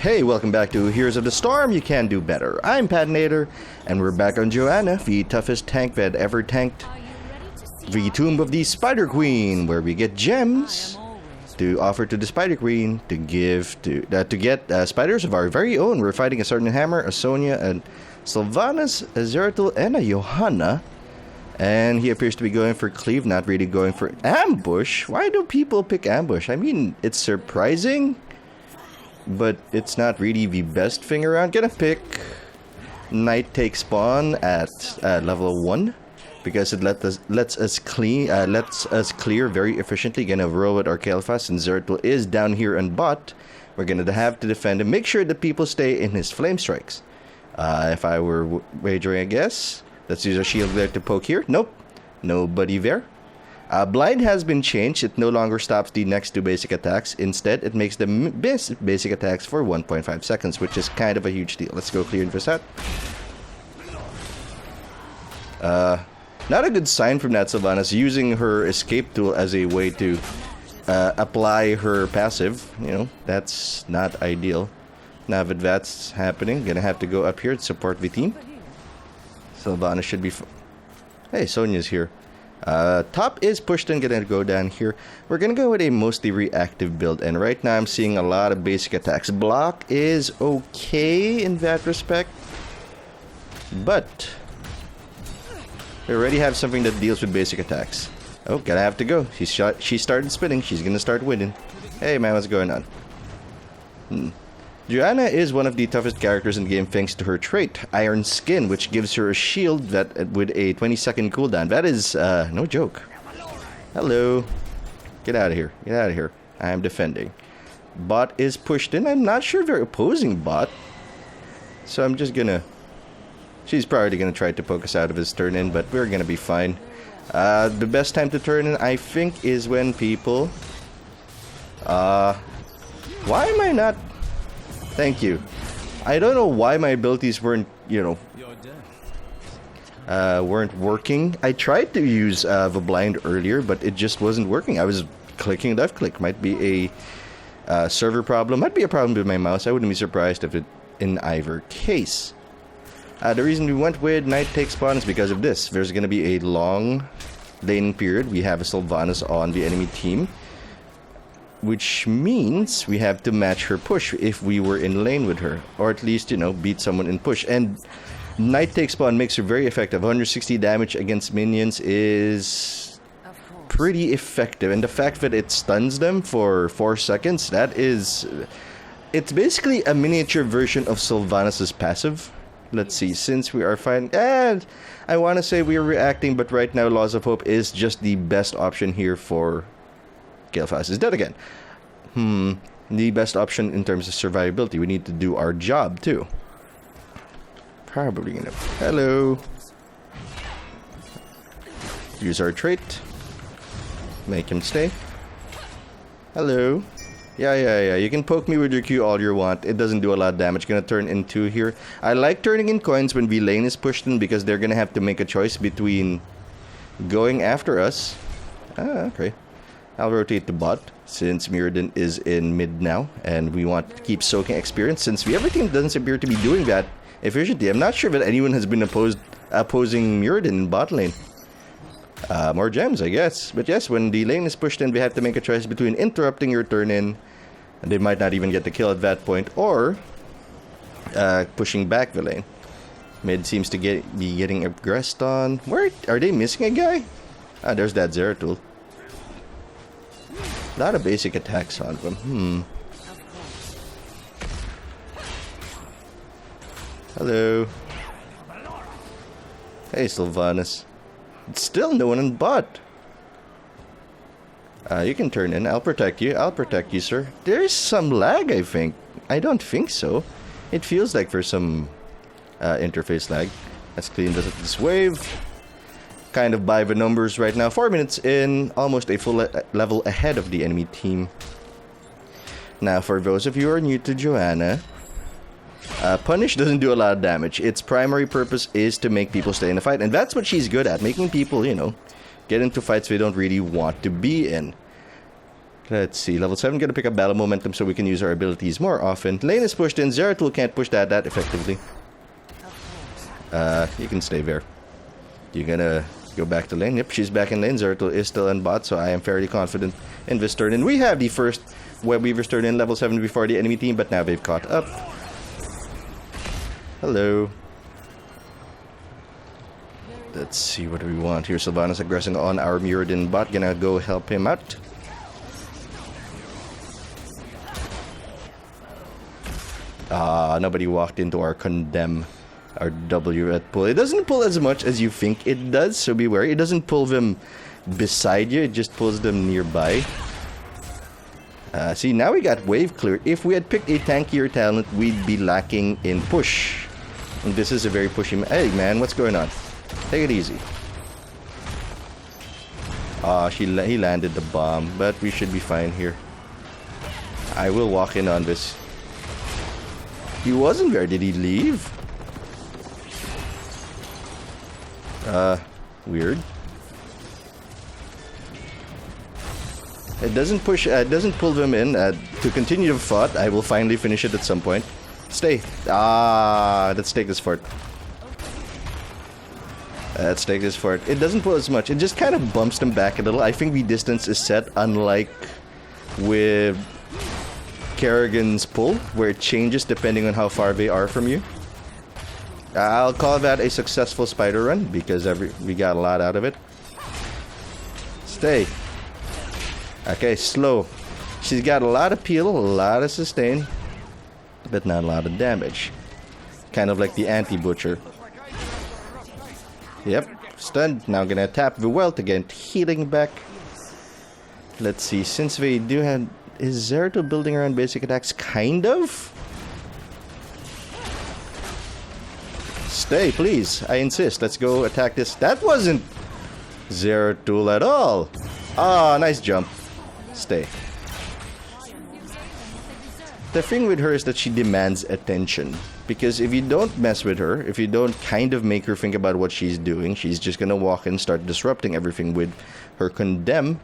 Hey, welcome back to Heroes of the Storm, You Can Do Better. I'm Patinator, and we're back on Johanna, the toughest tank that ever tanked the Tomb of the Spider Queen, where we get gems to offer to the Spider Queen to get spiders of our very own. We're fighting a certain Hammer, a Sonya, and Sylvanas, a Zeratul, and a Johanna. And he appears to be going for cleave, not really going for ambush. Why do people pick ambush? I mean, it's surprising, but it's not really the best thing around. Gonna pick Knight Take Spawn at level 1 because it lets us clear very efficiently. Gonna roll with Arcalfas, and Zeratul is down here on bot. We're gonna have to defend him. Make sure that people stay in his flame strikes. If I were wagering, I guess. Let's use a shield there to poke here. Nope. Nobody there. Blind has been changed. It no longer stops the next two basic attacks. Instead, it makes the basic attacks for 1.5 seconds, which is kind of a huge deal. Let's go clear for that. Not a good sign from that Sylvanas using her escape tool as a way to apply her passive. You know, that's not ideal. Now that that's happening, gonna have to go up here to support the team. Sylvanas should be... Hey, Sonya's here. Top is pushed and gonna go down here. We're gonna go with a mostly reactive build, and right now I'm seeing a lot of basic attacks. Block is okay in that respect, but we already have something that deals with basic attacks. Oh, gonna have to go. She started spinning. She's gonna start winning. Hey man, what's going on? Johanna is one of the toughest characters in the game thanks to her trait, Iron Skin, which gives her a shield that with a 20-second cooldown. That is no joke. Hello. Get out of here. Get out of here. I am defending. Bot is pushed in. I'm not sure they're opposing bot. So I'm just gonna... She's probably gonna try to poke us out of his turn in, but we're gonna be fine. The best time to turn in, I think, is when people... Why am I not... Thank you. I don't know why my abilities weren't, weren't working. I tried to use the blind earlier, but it just wasn't working. I was clicking left click. Might be a server problem. Might be a problem with my mouse. I wouldn't be surprised if it in either case. The reason we went with Knight Take Spawn is because of this. There's going to be a long laning period. We have a Sylvanas on the enemy team, which means we have to match her push if we were in lane with her, or at least, beat someone in push. And Knight Take Spawn makes her very effective. 160 damage against minions is pretty effective, and the fact that it stuns them for 4 seconds, it's basically a miniature version of Sylvanas' passive. Let's see, since we are fighting, and I want to say we are reacting, but right now Laws of Hope is just the best option here for... Arcalfas is dead again. The best option in terms of survivability. We need to do our job too. Probably gonna... Hello. Use our trait. Make him stay. Hello. Yeah. You can poke me with your Q all you want. It doesn't do a lot of damage. Gonna turn in 2 here. I like turning in coins when the lane is pushed in because they're gonna have to make a choice between going after us. Okay. I'll rotate the bot since Mirrodin is in mid now, and we want to keep soaking experience since everything doesn't appear to be doing that efficiently. I'm not sure that anyone has been opposing Mirrodin in bot lane. More gems, I guess. But yes, when the lane is pushed in, we have to make a choice between interrupting your turn in, and they might not even get the kill at that point, or pushing back the lane. Mid seems to be getting aggressed on. Where are they missing a guy? There's that Zeratul. A lot of basic attacks on them. Hello. Hey, Sylvanas. Still no one in bot. You can turn in. I'll protect you. I'll protect you, sir. There's some lag, I think. I don't think so. It feels like there's some interface lag. Let's clean this wave. Kind of by the numbers right now. 4 minutes in, almost a full level ahead of the enemy team. Now, for those of you who are new to Johanna, Punish doesn't do a lot of damage. Its primary purpose is to make people stay in the fight, and that's what she's good at, making people, get into fights they don't really want to be in. Let's see. Level 7 gonna pick up battle momentum so we can use our abilities more often. Lane is pushed in. Zeratul can't push that effectively. You can stay there. You're gonna go back to lane. Yep, she's back in lane. Zeratul is still in bot, so I am fairly confident in this turn. And we have the first Web Weaver's turn in level 7 before the enemy team, but now they've caught up. Hello. Let's see what we want here. Sylvanas aggressing on our Muradin bot. Gonna go help him out. Nobody walked into our condemn. Our W at pull. It doesn't pull as much as you think it does, so be wary. It doesn't pull them beside you, it just pulls them nearby. See, now we got wave clear. If we had picked a tankier talent, we'd be lacking in push. And this is a very pushy... Hey, man, what's going on? Take it easy. He landed the bomb, but we should be fine here. I will walk in on this. He wasn't there. Did he leave? Weird. It doesn't push, it doesn't pull them in. To continue the fight, I will finally finish it at some point. Stay. Let's take this fort. Let's take this fort. It doesn't pull as much. It just kind of bumps them back a little. I think the distance is set, unlike with Kerrigan's pull, where it changes depending on how far they are from you. I'll call that a successful spider run because we got a lot out of it. Stay. Okay, slow. She's got a lot of peel, a lot of sustain, but not a lot of damage. Kind of like the anti-butcher. Yep, stunned. Now gonna tap the wealth again, healing back. Let's see, since they do have... Is Zeratul building around basic attacks? Kind of? Stay, please. I insist. Let's go attack this. That wasn't Zeratul at all. Nice jump. Stay. The thing with her is that she demands attention. Because if you don't mess with her, if you don't kind of make her think about what she's doing, she's just gonna walk in and start disrupting everything with her condemn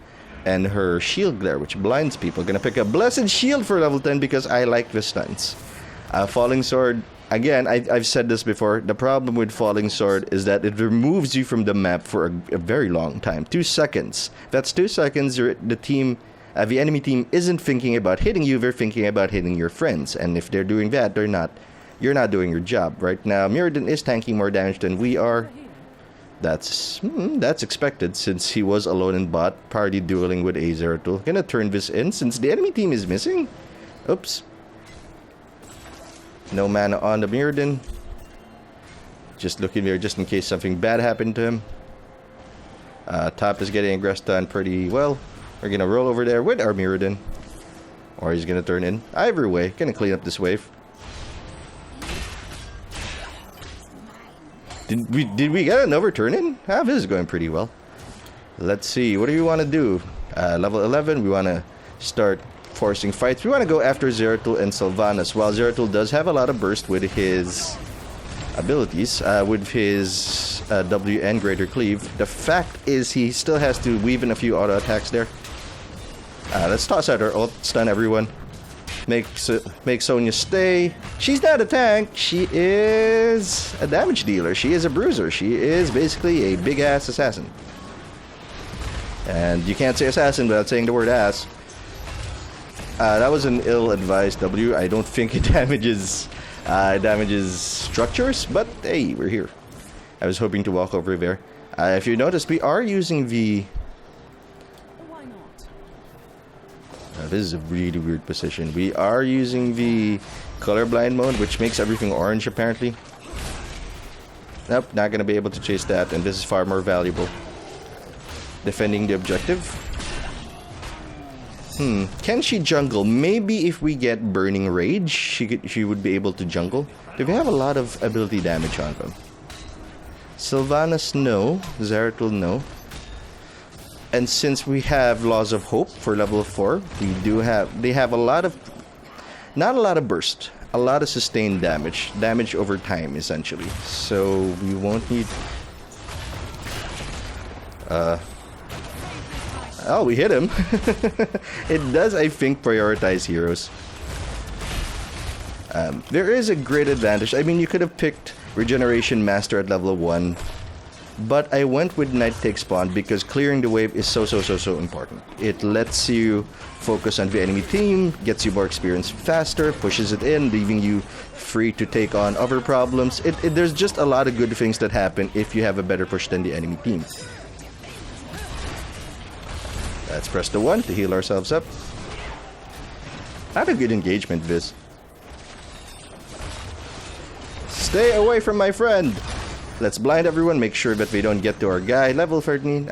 and her shield glare, which blinds people. Gonna pick up Blessed Shield for level 10 because I like the stunts. Falling Sword, again, I've said this before, the problem with Falling Sword is that it removes you from the map for a very long time. 2 seconds. That's 2 seconds the enemy team isn't thinking about hitting you, they're thinking about hitting your friends. And if they're doing that, you're not doing your job. Right now, Muradin is tanking more damage than we are. That's expected since he was alone in bot, party dueling with a Zeratul. Gonna turn this in since the enemy team is missing. Oops. No mana on the Muradin. Just looking there just in case something bad happened to him. Top is getting aggressed on pretty well. We're gonna roll over there with our Muradin. Or he's gonna turn in. Either way, gonna clean up this wave. Did we get an overturn in? This is going pretty well. Let's see. What do we want to do? Level 11, we want to start forcing fights. We want to go after Zeratul and Sylvanas. While Zeratul does have a lot of burst with his abilities, with his WN Greater Cleave, the fact is he still has to weave in a few auto attacks there. Let's toss out our ult, stun everyone. Make Sonya stay. She's not a tank. She is a damage dealer. She is a bruiser. She is basically a big-ass assassin. And you can't say assassin without saying the word ass. That was an ill-advised W. I don't think it damages structures, but hey, we're here. I was hoping to walk over there. If you notice, we are using the... this is a really weird position. We are using the colorblind mode, which makes everything orange apparently. Nope, not gonna be able to chase that, and this is far more valuable. Defending the objective. Can she jungle? Maybe if we get Burning Rage, she would be able to jungle. Do we have a lot of ability damage on them? Sylvanas, no. Zeratul, no. And since we have Laws of Hope for level 4, they have a lot of, not a lot of burst, a lot of sustained damage over time essentially. So we won't need, Oh, we hit him. It does, I think, prioritize heroes. There is a great advantage. I mean, you could have picked Regeneration Master at level 1, but I went with Knight Takes Pawn because clearing the wave is so important. It lets you focus on the enemy team, gets you more experience faster, pushes it in, leaving you free to take on other problems. There's just a lot of good things that happen if you have a better push than the enemy team. Let's press the 1 to heal ourselves up. Not a good engagement, Viz. Stay away from my friend! Let's blind everyone, make sure that they don't get to our guy. Level 13.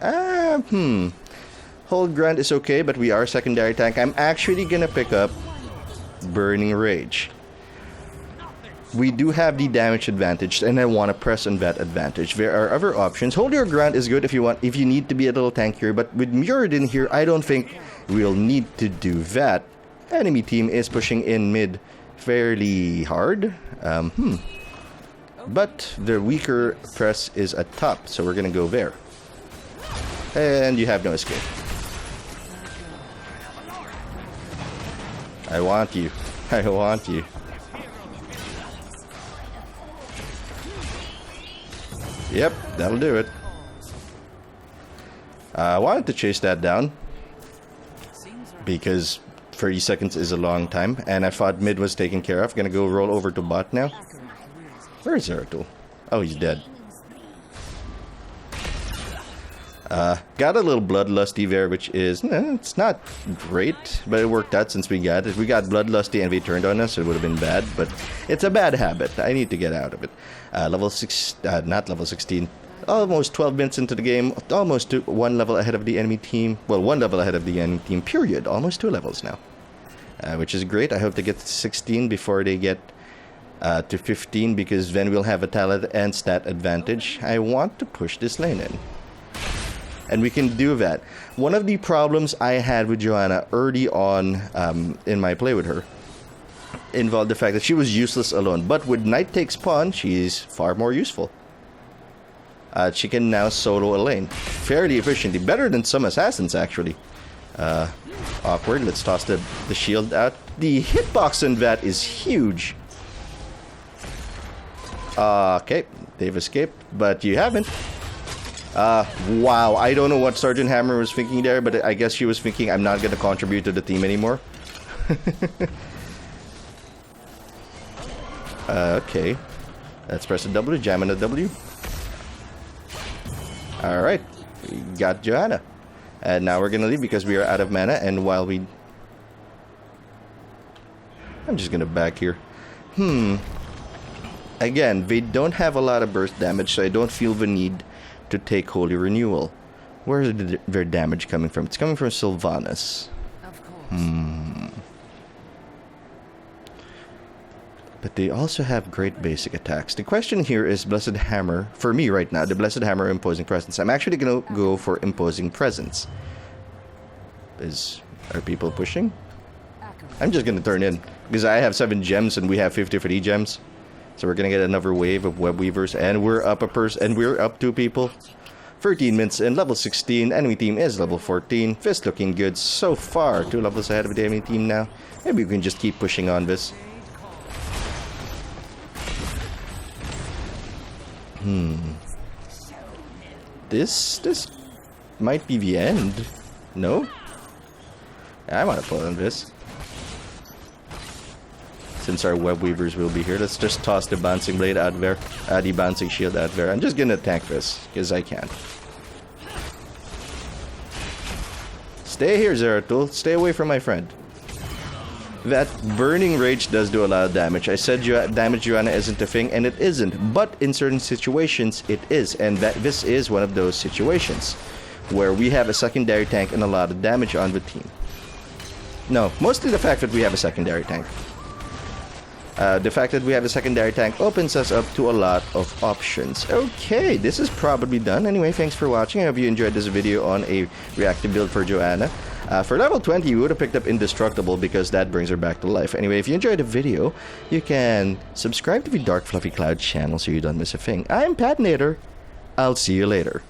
Hold Grant is okay, but we are secondary tank. I'm actually gonna pick up Burning Rage. We do have the damage advantage, and I want to press on that advantage. There are other options. Hold Your Grant is good if you need to be a little tankier, but with Muradin here, I don't think we'll need to do that. Enemy team is pushing in mid fairly hard. But the weaker press is at top, so we're gonna go there. And you have no escape. I want you. I want you. Yep, that'll do it. I wanted to chase that down because 30 seconds is a long time, and I thought mid was taken care of. Gonna go roll over to bot now. Where is Zeratul? Oh, he's dead. Got a little bloodlusty there, which is it's not great, but it worked out since we got it. We got bloodlusty and they turned on us, so it would have been bad, but it's a bad habit. I need to get out of it. Level 6, not level 16. Almost 12 minutes into the game, almost 1 level ahead of the enemy team. Well, 1 level ahead of the enemy team, period. Almost 2 levels now, which is great. I hope to get to 16 before they get to 15, because then we'll have a talent and stat advantage. I want to push this lane in, and we can do that. One of the problems I had with Johanna early on in my play with her involved the fact that she was useless alone, but with Knight Takes Pawn, she's far more useful. She can now solo a lane fairly efficiently, better than some assassins actually. Awkward. Let's toss the shield out. The hitbox on that is huge. Okay, they've escaped, but you haven't. Wow, I don't know what Sergeant Hammer was thinking there, but I guess she was thinking, I'm not going to contribute to the team anymore. Okay. Let's press a W, jam on a W. Alright, we got Johanna. And now we're going to leave because we are out of mana, and while we... I'm just going to back here. Again, they don't have a lot of burst damage, so I don't feel the need to take Holy Renewal. Where is their damage coming from? It's coming from Sylvanas. Of course. But they also have great basic attacks. The question here is Blessed Hammer. For me right now, the Blessed Hammer or Imposing Presence. I'm actually going to go for Imposing Presence. Are people pushing? I'm just going to turn in, because I have 7 gems and we have 53 gems. So we're gonna get another wave of web weavers, and we're up we're up 2 people. 13 minutes in, level 16. Enemy team is level 14. Fist looking good so far. 2 levels ahead of the enemy team now. Maybe we can just keep pushing on this. This might be the end. No? I want to pull on this. Since our web weavers will be here, let's just toss the bouncing blade out there, the bouncing shield out there. I'm just gonna tank this because I can. Stay here, Zeratul. Stay away from my friend. That Burning Rage does do a lot of damage. I said damage Johanna isn't a thing, and it isn't. But in certain situations, it is, and this is one of those situations where we have a secondary tank and a lot of damage on the team. No, mostly the fact that we have a secondary tank. The fact that we have a secondary tank opens us up to a lot of options. Okay, this is probably done. Anyway, thanks for watching. I hope you enjoyed this video on a reactive build for Johanna. For level 20, you would have picked up Indestructible because that brings her back to life. Anyway, if you enjoyed the video, you can subscribe to the Dark Fluffy Cloud channel so you don't miss a thing. I'm Patinator. I'll see you later.